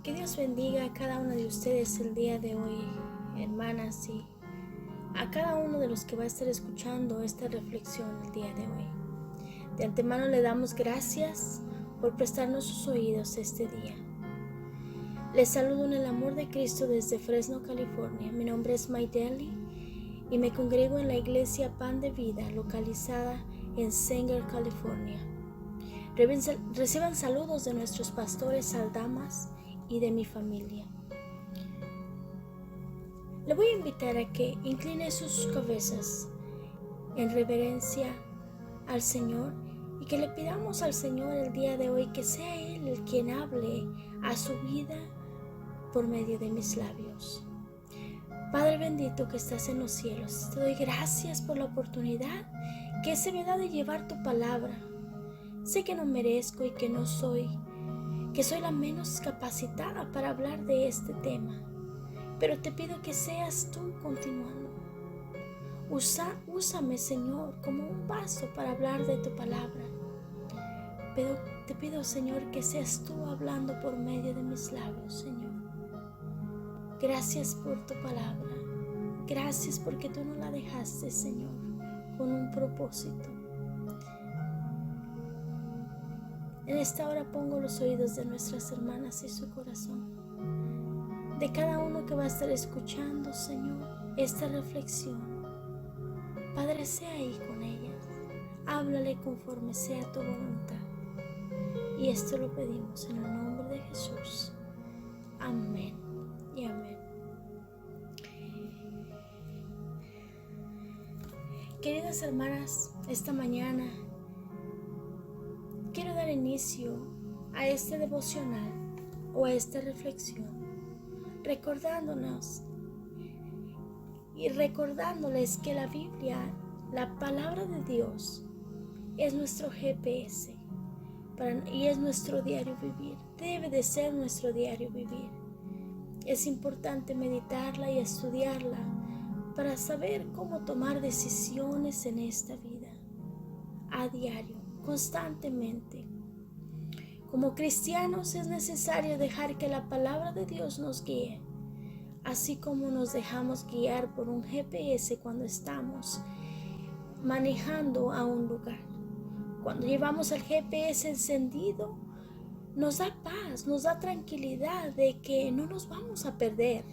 Que Dios bendiga a cada uno de ustedes el día de hoy, hermanas, y a cada uno de los que va a estar escuchando esta reflexión el día de hoy. De antemano le damos gracias por prestarnos sus oídos este día. Les saludo en el amor de Cristo desde Fresno, California. Mi nombre es Maideli y me congrego en la iglesia Pan de Vida, localizada en Sanger, California. Reciban saludos de nuestros pastores Aldamas y de mi familia. Le voy a invitar a que incline sus cabezas en reverencia al Señor y que le pidamos al Señor el día de hoy que sea Él el quien hable a su vida por medio de mis labios. Padre bendito que estás en los cielos, te doy gracias por la oportunidad que se me da de llevar tu palabra. Sé que no merezco y que soy la menos capacitada para hablar de este tema, pero te pido que seas tú continuando. Úsame, Señor, como un vaso para hablar de tu palabra. Pero te pido, Señor, que seas tú hablando por medio de mis labios, Señor. Gracias por tu palabra. Gracias porque tú no la dejaste, Señor, con un propósito. En esta hora pongo los oídos de nuestras hermanas y su corazón, de cada uno que va a estar escuchando, Señor, esta reflexión. Padre, sea ahí con ellas, háblale conforme sea tu voluntad. Y esto lo pedimos en el nombre de Jesús. Amén y amén. Queridas hermanas, esta mañana quiero dar inicio a este devocional o a esta reflexión, recordándoles que la Biblia, la palabra de Dios, es nuestro GPS y es nuestro diario vivir. Debe de ser nuestro diario vivir. Es importante meditarla y estudiarla para saber cómo tomar decisiones en esta vida a diario, constantemente. Como cristianos es necesario dejar que la palabra de Dios nos guíe, así como nos dejamos guiar por un GPS cuando estamos manejando a un lugar. Cuando llevamos el GPS encendido, nos da paz, nos da tranquilidad de que no nos vamos a perder.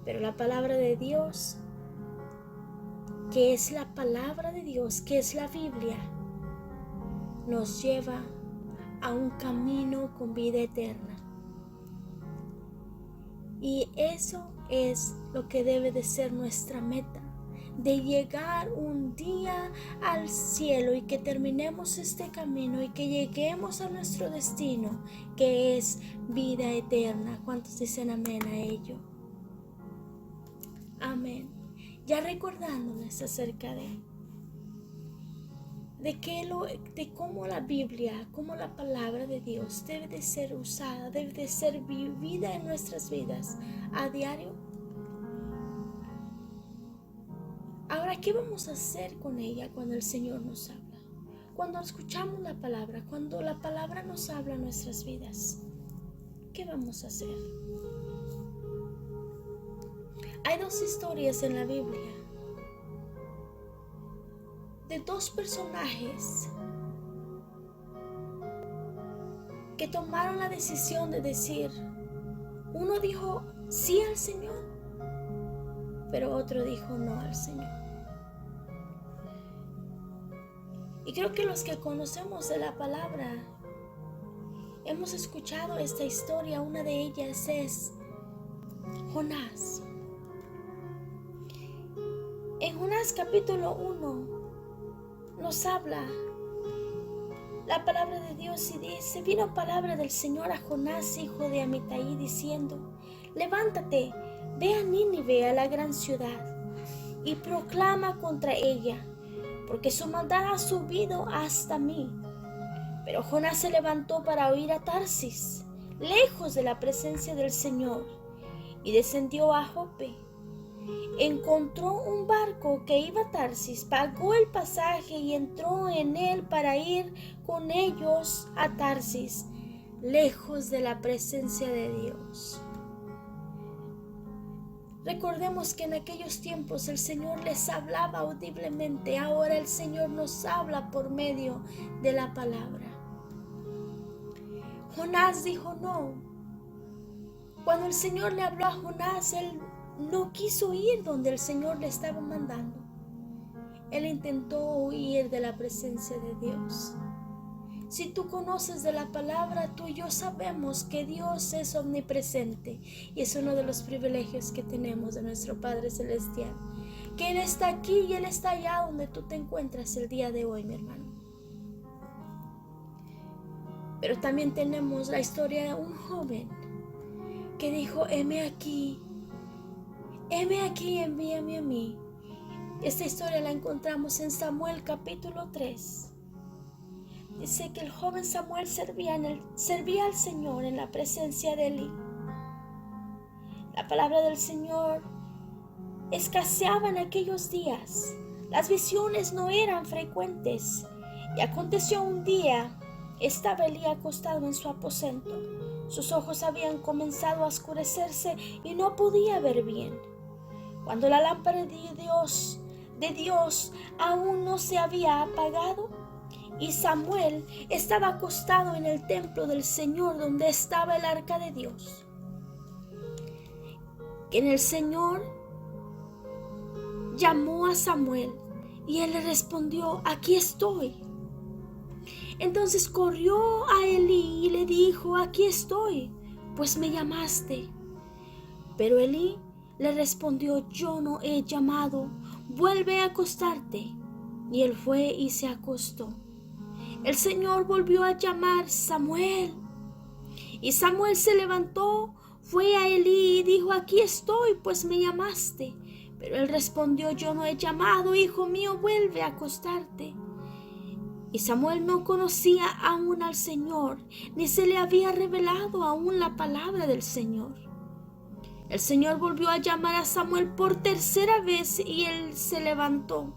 Pero la palabra de Dios, que es la palabra de Dios, que es la Biblia, nos lleva a un camino con vida eterna. Y eso es lo que debe de ser nuestra meta, de llegar un día al cielo y que terminemos este camino y que lleguemos a nuestro destino, que es vida eterna. ¿Cuántos dicen amén a ello? Amén. Ya recordándoles acerca de cómo la Biblia, cómo la palabra de Dios debe de ser usada, debe de ser vivida en nuestras vidas a diario. Ahora, ¿qué vamos a hacer con ella cuando el Señor nos habla? Cuando escuchamos la palabra, cuando la palabra nos habla en nuestras vidas, ¿qué vamos a hacer? Hay dos historias en la Biblia de dos personajes que tomaron la decisión de decir, uno dijo sí al Señor, pero otro dijo no al Señor. Y creo que los que conocemos de la palabra hemos escuchado esta historia. Una de ellas es Jonás. En Jonás capítulo 1 nos habla la palabra de Dios y dice, vino palabra del Señor a Jonás, hijo de Amitai, diciendo, levántate, ve a Nínive, a la gran ciudad, y proclama contra ella, porque su maldad ha subido hasta mí. Pero Jonás se levantó para huir a Tarsis, lejos de la presencia del Señor, y descendió a Jope. Encontró un barco que iba a Tarsis, pagó el pasaje y entró en él para ir con ellos a Tarsis, lejos de la presencia de Dios. Recordemos que en aquellos tiempos el Señor les hablaba audiblemente. Ahora el Señor nos habla por medio de la palabra. Jonás dijo no. Cuando el Señor le habló a Jonás, él no quiso ir donde el Señor le estaba mandando. Él intentó huir de la presencia de Dios. Si tú conoces de la palabra, tú y yo sabemos que Dios es omnipresente y es uno de los privilegios que tenemos de nuestro Padre Celestial, que Él está aquí y Él está allá donde tú te encuentras el día de hoy, mi hermano. Pero también tenemos la historia de un joven que dijo, heme aquí, envíame a mí. Esta historia la encontramos en Samuel capítulo 3. Dice que el joven Samuel servía al Señor en la presencia de Elí. La palabra del Señor escaseaba en aquellos días. Las visiones no eran frecuentes. Y aconteció un día, estaba Elí acostado en su aposento. Sus ojos habían comenzado a oscurecerse y no podía ver bien. Cuando la lámpara de Dios aún no se había apagado, y Samuel estaba acostado en el templo del Señor donde estaba el arca de Dios. En el Señor llamó a Samuel y él le respondió, aquí estoy. Entonces corrió a Elí y le dijo, aquí estoy, pues me llamaste. Pero Elí le respondió, yo no he llamado, vuelve a acostarte. Y él fue y se acostó. El Señor volvió a llamar, Samuel. Y Samuel se levantó, fue a Elí y dijo, aquí estoy, pues me llamaste. Pero él respondió, yo no he llamado, hijo mío, vuelve a acostarte. Y Samuel no conocía aún al Señor, ni se le había revelado aún la palabra del Señor. El Señor volvió a llamar a Samuel por tercera vez y él se levantó.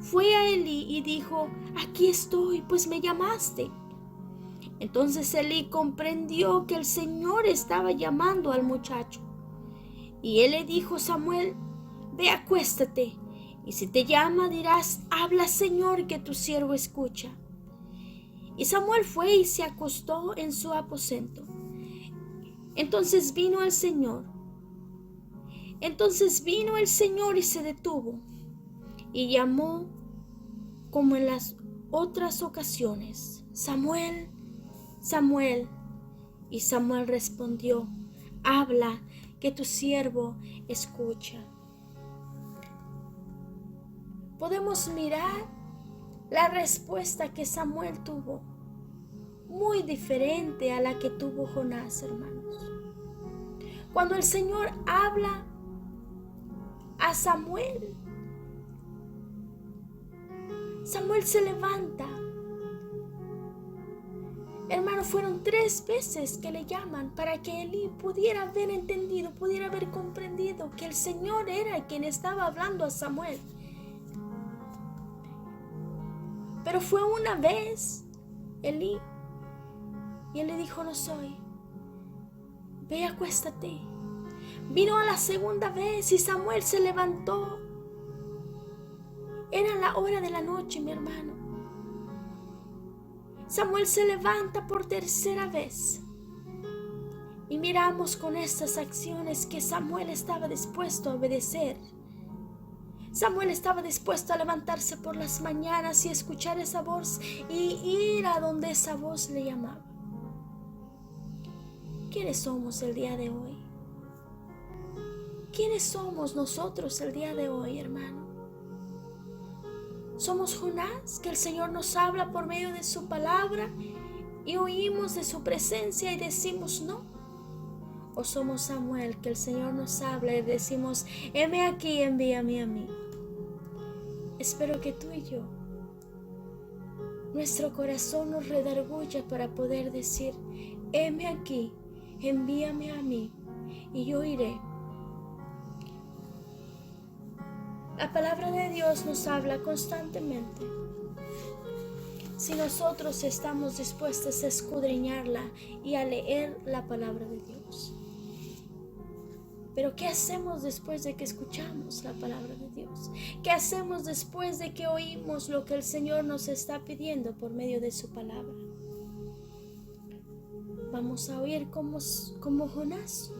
Fue a Elí y dijo, aquí estoy, pues me llamaste. Entonces Elí comprendió que el Señor estaba llamando al muchacho. Y él le dijo, Samuel, ve, acuéstate, y si te llama dirás, habla, Señor, que tu siervo escucha. Y Samuel fue y se acostó en su aposento. Entonces vino el Señor y se detuvo y llamó como en las otras ocasiones, Samuel, Samuel. Y Samuel respondió, habla, que tu siervo escucha. Podemos mirar la respuesta que Samuel tuvo, muy diferente a la que tuvo Jonás, hermanos. Cuando el Señor habla a Samuel, Samuel se levanta. Hermano, fueron 3 veces que le llaman para que Elí pudiera haber entendido, pudiera haber comprendido que el Señor era quien estaba hablando a Samuel. Pero fue una vez Elí y él le dijo, no soy, ve, acuéstate. Vino a la segunda vez y Samuel se levantó. Era la hora de la noche, mi hermano. Samuel se levanta por tercera vez. Y miramos con estas acciones que Samuel estaba dispuesto a obedecer. Samuel estaba dispuesto a levantarse por las mañanas y escuchar esa voz y ir a donde esa voz le llamaba. ¿Quiénes somos el día de hoy? ¿Quiénes somos nosotros el día de hoy, hermano? ¿Somos Jonás, que el Señor nos habla por medio de su palabra y oímos de su presencia y decimos no? ¿O somos Samuel, que el Señor nos habla y decimos, heme aquí, envíame a mí? Espero que tú y yo, nuestro corazón nos redarguya para poder decir, heme aquí, envíame a mí, y yo iré. La palabra de Dios nos habla constantemente. si nosotros estamos dispuestos a escudriñarla y a leer la palabra de Dios. Pero ¿qué hacemos después de que escuchamos la palabra de Dios? ¿Qué hacemos después de que oímos lo que el Señor nos está pidiendo por medio de su palabra? ¿Vamos a oír como Jonás?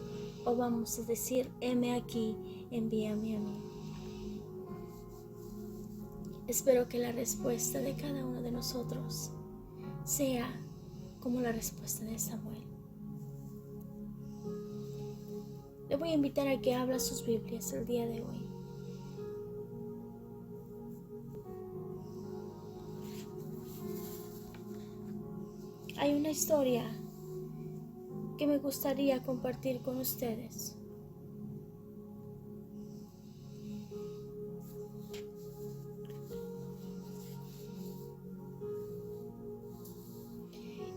¿O vamos a decir, heme aquí, envíame a mí? Espero que la respuesta de cada uno de nosotros sea como la respuesta de Samuel. Le voy a invitar a que abra sus Biblias el día de hoy. Hay una historia que me gustaría compartir con ustedes.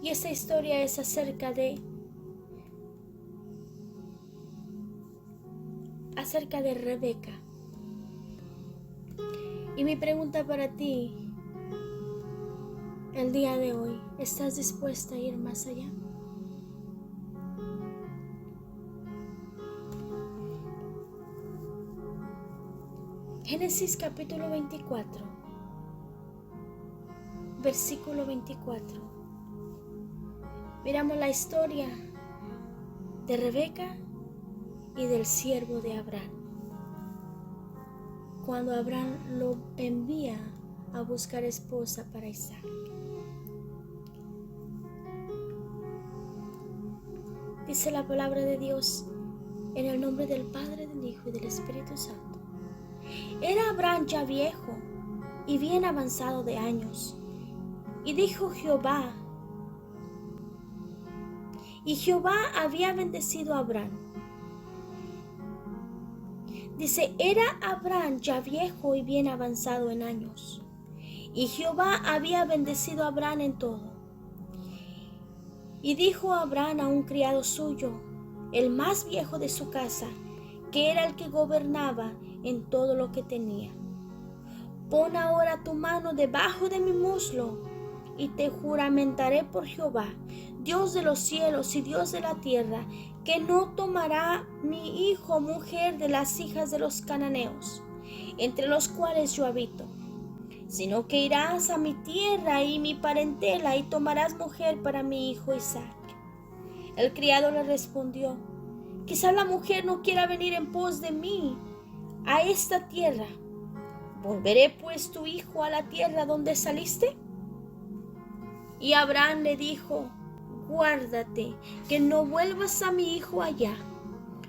Y esta historia es acerca de Rebeca. Y mi pregunta para ti el día de hoy, ¿estás dispuesta a ir más allá? Génesis capítulo 24, versículo 24. Miramos la historia de Rebeca y del siervo de Abraham. Cuando Abraham lo envía a buscar esposa para Isaac. Dice la palabra de Dios en el nombre del Padre, del Hijo y del Espíritu Santo. Era Abraham ya viejo y bien avanzado de años. Y dijo Jehová, y Jehová había bendecido a Abraham. Dice, era Abraham ya viejo y bien avanzado en años. Y Jehová había bendecido a Abraham en todo. Y dijo Abraham a un criado suyo, el más viejo de su casa, que era el que gobernaba en todo lo que tenía: pon ahora tu mano debajo de mi muslo, y te juramentaré por Jehová, Dios de los cielos y Dios de la tierra, que no tomará mi hijo mujer de las hijas de los cananeos, entre los cuales yo habito, sino que irás a mi tierra y mi parentela y tomarás mujer para mi hijo Isaac. El criado le respondió, quizá la mujer no quiera venir en pos de mí a esta tierra. ¿Volveré pues tu hijo a la tierra donde saliste? Y Abraham le dijo, guárdate que no vuelvas a mi hijo allá.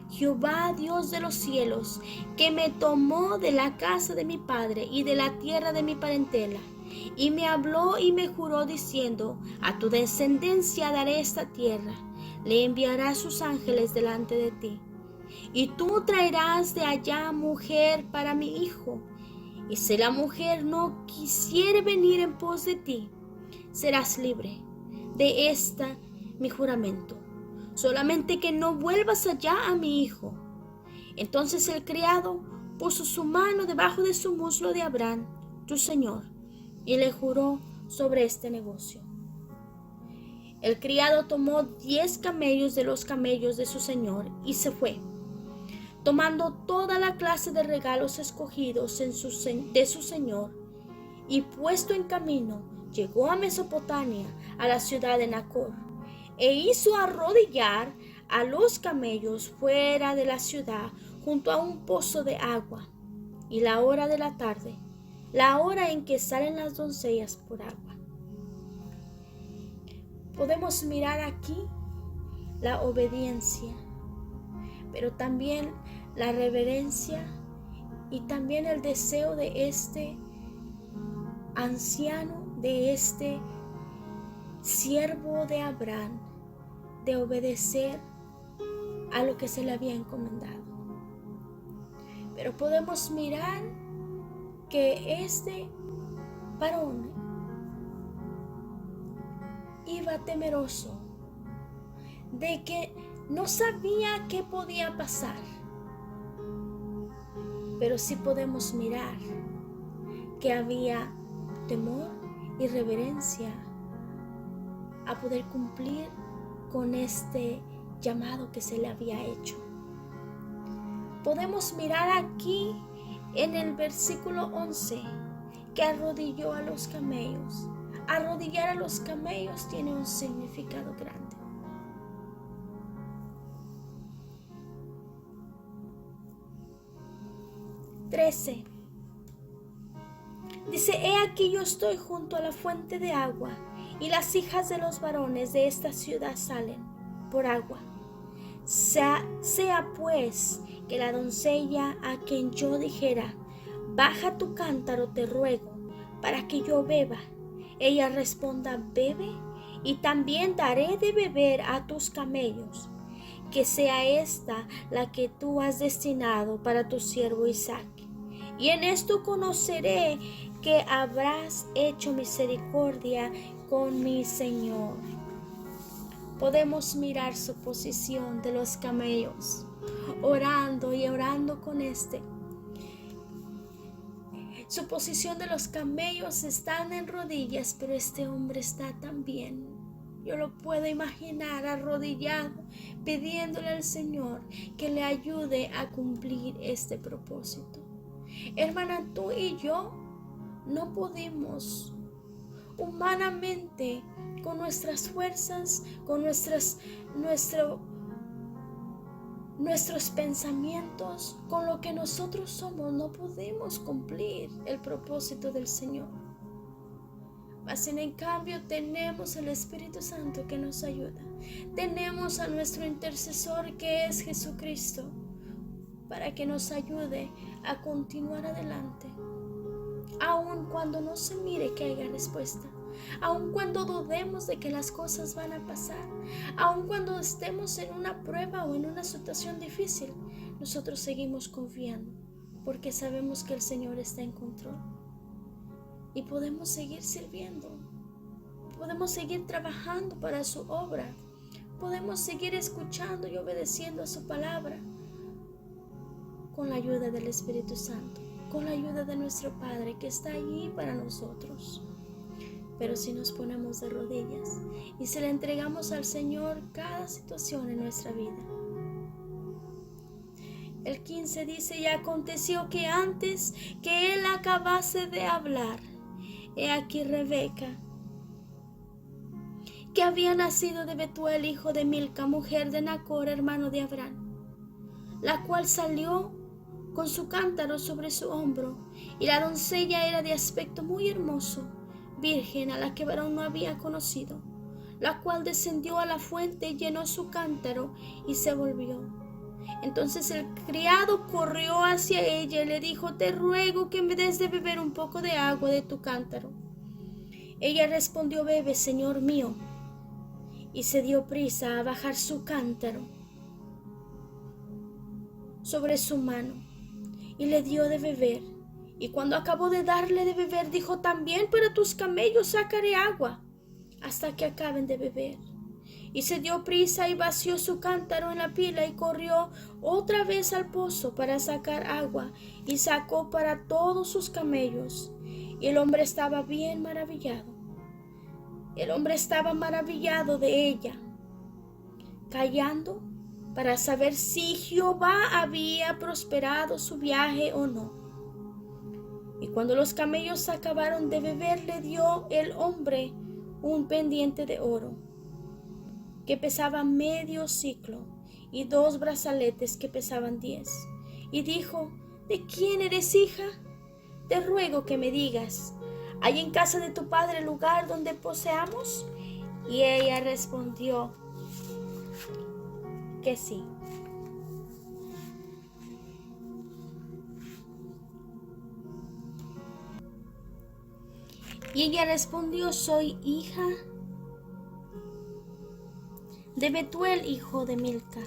Jehová, Dios de los cielos, que me tomó de la casa de mi padre y de la tierra de mi parentela, y me habló y me juró diciendo, a tu descendencia daré esta tierra, le enviará sus ángeles delante de ti. Y tú traerás de allá mujer para mi hijo, y si la mujer no quisiere venir en pos de ti, serás libre de mi juramento, solamente que no vuelvas allá a mi hijo. Entonces el criado puso su mano debajo de su muslo de Abraham, tu señor, y le juró sobre este negocio. El criado tomó 10 camellos de los camellos de su señor y se fue, tomando toda la clase de regalos escogidos de su señor, y puesto en camino, llegó a Mesopotamia, a la ciudad de Nacor, e hizo arrodillar a los camellos fuera de la ciudad, junto a un pozo de agua, y la hora de la tarde, la hora en que salen las doncellas por agua. Podemos mirar aquí la obediencia, pero también la reverencia y también el deseo de este anciano, de este siervo de Abraham, de obedecer a lo que se le había encomendado. Pero podemos mirar que este varón iba temeroso de que no sabía qué podía pasar, pero sí podemos mirar que había temor y reverencia a poder cumplir con este llamado que se le había hecho. Podemos mirar aquí en el versículo 11 que arrodilló a los camellos. Arrodillar a los camellos tiene un significado grande. Dice, he aquí yo estoy junto a la fuente de agua, y las hijas de los varones de esta ciudad salen por agua. Sea pues que la doncella a quien yo dijera, baja tu cántaro, te ruego, para que yo beba, ella responda, bebe, y también daré de beber a tus camellos, que sea esta la que tú has destinado para tu siervo Isaac. Y en esto conoceré que habrás hecho misericordia con mi Señor. Podemos mirar su posición de los camellos, orando y orando con Su posición de los camellos están en rodillas, pero este hombre está también. Yo lo puedo imaginar arrodillado, pidiéndole al Señor que le ayude a cumplir este propósito. Hermana, tú y yo no podemos humanamente, con nuestras fuerzas, con nuestros pensamientos, con lo que nosotros somos, no podemos cumplir el propósito del Señor. Mas en cambio tenemos el Espíritu Santo que nos ayuda. Tenemos a nuestro intercesor que es Jesucristo, para que nos ayude a continuar adelante. Aun cuando no se mire que haya respuesta, aun cuando dudemos de que las cosas van a pasar, aun cuando estemos en una prueba o en una situación difícil, nosotros seguimos confiando, porque sabemos que el Señor está en control. Y podemos seguir sirviendo, podemos seguir trabajando para su obra, podemos seguir escuchando y obedeciendo a su palabra, con la ayuda del Espíritu Santo, con la ayuda de nuestro Padre que está allí para nosotros. Pero si nos ponemos de rodillas y se le entregamos al Señor cada situación en nuestra vida. El 15 dice, y aconteció que antes que él acabase de hablar, he aquí Rebeca, que había nacido de Betuel, hijo de Milca, mujer de Nacor, hermano de Abraham, la cual salió con su cántaro sobre su hombro, y la doncella era de aspecto muy hermoso, virgen, a la que varón no había conocido, la cual descendió a la fuente, llenó su cántaro y se volvió. Entonces el criado corrió hacia ella y le dijo, te ruego que me des de beber un poco de agua de tu cántaro. Ella respondió, bebe, señor mío, y se dio prisa a bajar su cántaro sobre su mano y le dio de beber. Y cuando acabó de darle de beber, dijo, también para tus camellos sacaré agua hasta que acaben de beber. Y se dio prisa y vació su cántaro en la pila y corrió otra vez al pozo para sacar agua, y sacó para todos sus camellos. Y el hombre estaba bien maravillado. El hombre estaba maravillado de ella, callando para saber si Jehová había prosperado su viaje o no. Y cuando los camellos acabaron de beber, le dio el hombre un pendiente de oro que pesaba medio siclo y 2 brazaletes que pesaban 10. Y dijo, ¿de quién eres hija? Te ruego que me digas, ¿hay en casa de tu padre lugar donde poseamos? Y ella respondió que sí. Y ella respondió, soy hija de Betuel, hijo de Milca,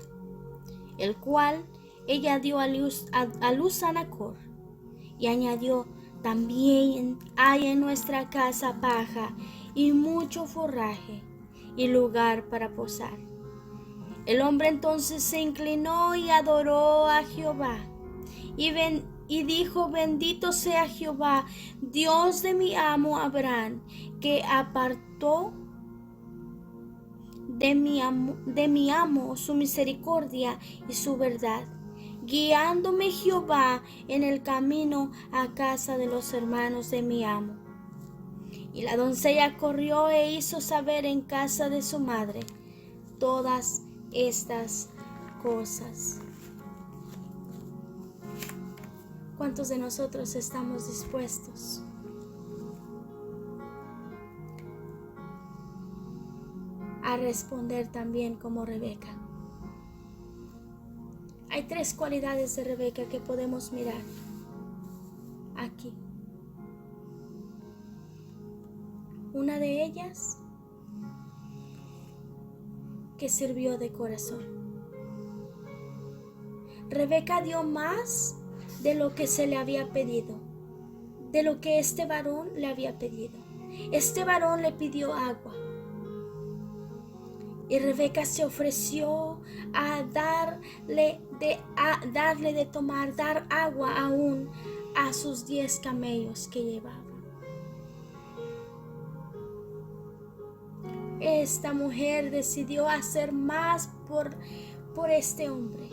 el cual ella dio a luz a Nacor. Y añadió, también hay en nuestra casa paja y mucho forraje y lugar para posar. El hombre entonces se inclinó y adoró a Jehová, y y dijo: bendito sea Jehová, Dios de mi amo Abraham, que apartó de mi amo su misericordia y su verdad, guiándome Jehová en el camino a casa de los hermanos de mi amo. Y la doncella corrió e hizo saber en casa de su madre todas estas cosas. ¿Cuántos de nosotros estamos dispuestos a responder también como Rebeca? Hay 3 cualidades de Rebeca que podemos mirar aquí. Una de ellas, que sirvió de corazón. Rebeca dio más de lo que se le había pedido, de lo que este varón le había pedido. Este varón le pidió agua, y Rebeca se ofreció a darle de tomar, dar agua aún a sus 10 camellos que llevaba. Esta mujer decidió hacer más por este hombre.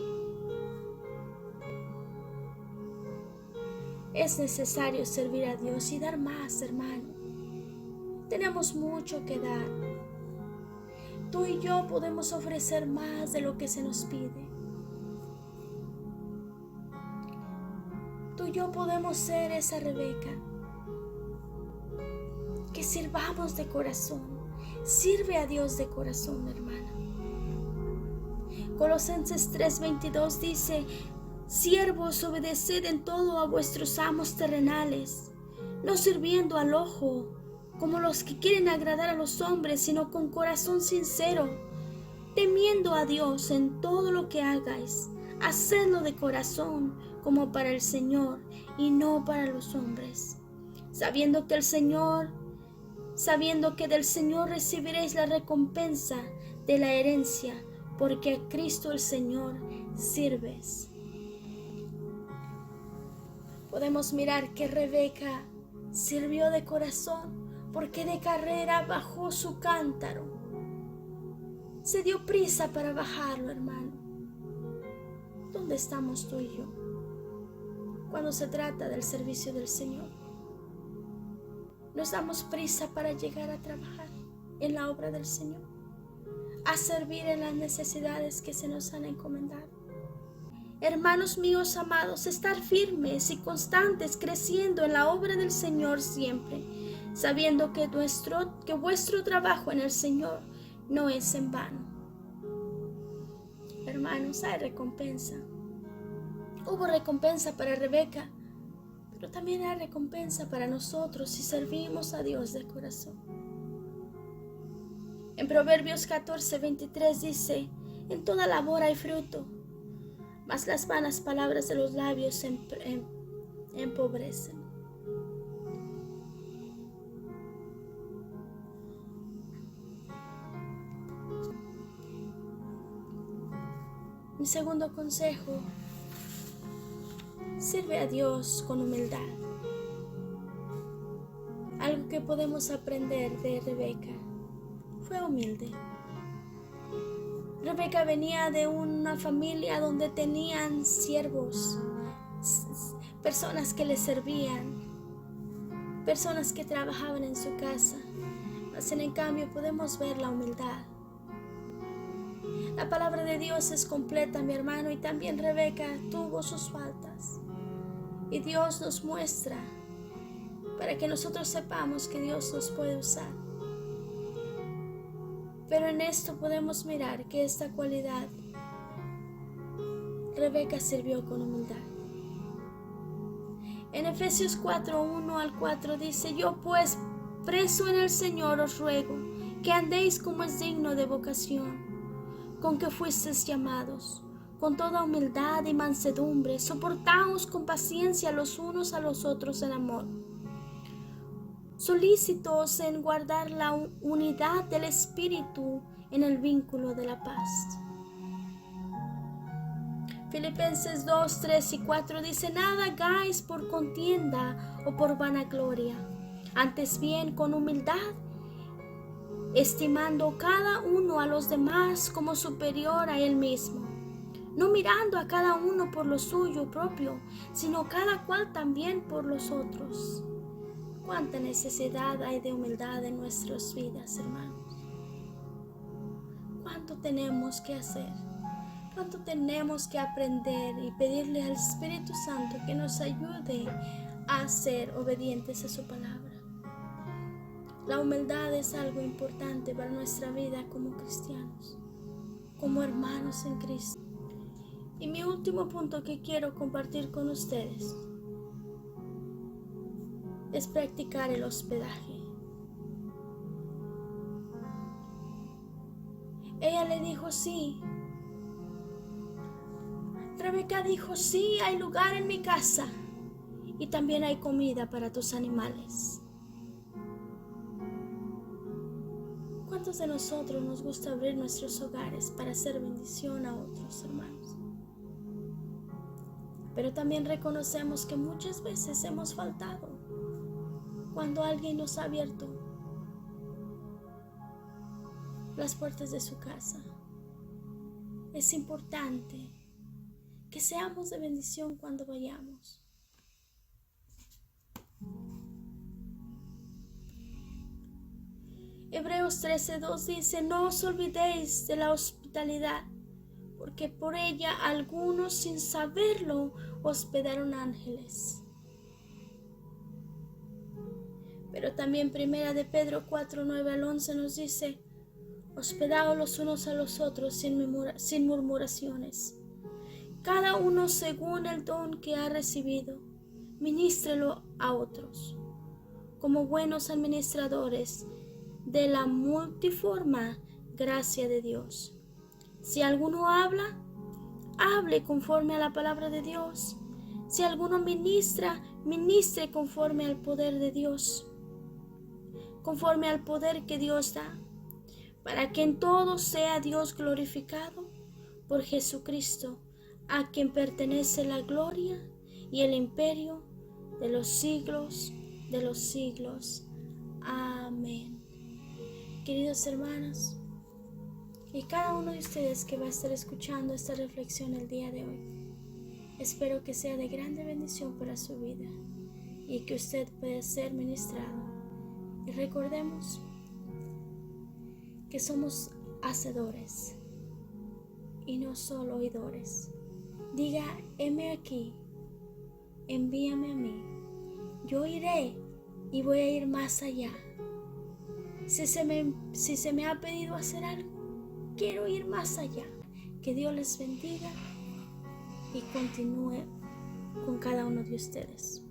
Es necesario servir a Dios y dar más, hermano. Tenemos mucho que dar. Tú y yo podemos ofrecer más de lo que se nos pide. Tú y yo podemos ser esa Rebeca, que sirvamos de corazón. Sirve a Dios de corazón, hermana. Colosenses 3:22 dice: siervos, obedeced en todo a vuestros amos terrenales, no sirviendo al ojo como los que quieren agradar a los hombres, sino con corazón sincero, temiendo a Dios en todo lo que hagáis. Hacedlo de corazón como para el Señor y no para los hombres, sabiendo que del Señor recibiréis la recompensa de la herencia, porque a Cristo el Señor sirves. Podemos mirar que Rebeca sirvió de corazón, porque de carrera bajó su cántaro. Se dio prisa para bajarlo, hermano. ¿Dónde estamos tú y yo cuando se trata del servicio del Señor? Nos damos prisa para llegar a trabajar en la obra del Señor, a servir en las necesidades que se nos han encomendado. Hermanos míos amados, estar firmes y constantes, creciendo en la obra del Señor siempre, sabiendo que vuestro trabajo en el Señor no es en vano. Hermanos, hay recompensa. Hubo recompensa para Rebeca, pero también hay recompensa para nosotros si servimos a Dios de corazón. En Proverbios 14:23 dice: en toda labor hay fruto, mas las vanas palabras de los labios empobrecen. Mi segundo consejo: sirve a Dios con humildad. Algo que podemos aprender de Rebeca: fue humilde. Rebeca venía de una familia donde tenían siervos, personas que le servían, personas que trabajaban en su casa. Mas en cambio podemos ver la humildad. La palabra de Dios es completa, mi hermano, y también Rebeca tuvo sus faltas. Y Dios nos muestra para que nosotros sepamos que Dios nos puede usar. Pero en esto podemos mirar que esta cualidad, Rebeca sirvió con humildad. En Efesios 4:1-4 dice: yo pues, preso en el Señor, os ruego que andéis como es digno de vocación con que fuisteis llamados, con toda humildad y mansedumbre, soportaos con paciencia los unos a los otros en amor, solícitos en guardar la unidad del Espíritu en el vínculo de la paz. Filipenses 2, 3 y 4 dice: nada hagáis por contienda o por vanagloria, antes bien con humildad, estimando cada uno a los demás como superior a él mismo, no mirando a cada uno por lo suyo propio, sino cada cual también por los otros. Cuánta necesidad hay de humildad en nuestras vidas, hermanos. Cuánto tenemos que hacer, cuánto tenemos que aprender y pedirle al Espíritu Santo que nos ayude a ser obedientes a su palabra. La humildad es algo importante para nuestra vida como cristianos, como hermanos en Cristo. Y mi último punto que quiero compartir con ustedes es practicar el hospedaje. Ella le dijo sí. Rebeca dijo: sí, hay lugar en mi casa y también hay comida para tus animales. ¿Cuántos de nosotros nos gusta abrir nuestros hogares para hacer bendición a otros hermanos? Pero también reconocemos que muchas veces hemos faltado cuando alguien nos ha abierto las puertas de su casa. Es importante que seamos de bendición cuando vayamos. Hebreos 13:2 dice: no os olvidéis de la hospitalidad, porque por ella algunos sin saberlo hospedaron ángeles. Pero también primera de Pedro 4:9-11 nos dice: hospedaos los unos a los otros sin murmuraciones, cada uno según el don que ha recibido, ministrelo a otros, como buenos administradores de la multiforme gracia de Dios. Si alguno habla, hable conforme a la palabra de Dios. Si alguno ministra, ministre conforme al poder de Dios, conforme al poder que Dios da, para que en todo sea Dios glorificado por Jesucristo, a quien pertenece la gloria y el imperio de los siglos de los siglos. Amén. Queridos hermanos, y cada uno de ustedes que va a estar escuchando esta reflexión el día de hoy, espero que sea de grande bendición para su vida y que usted pueda ser ministrado. Y recordemos que somos hacedores y no solo oidores. Diga: heme aquí, envíame a mí. Yo iré y voy a ir más allá. Si se me ha pedido hacer algo, quiero ir más allá. Que Dios les bendiga y continúe con cada uno de ustedes.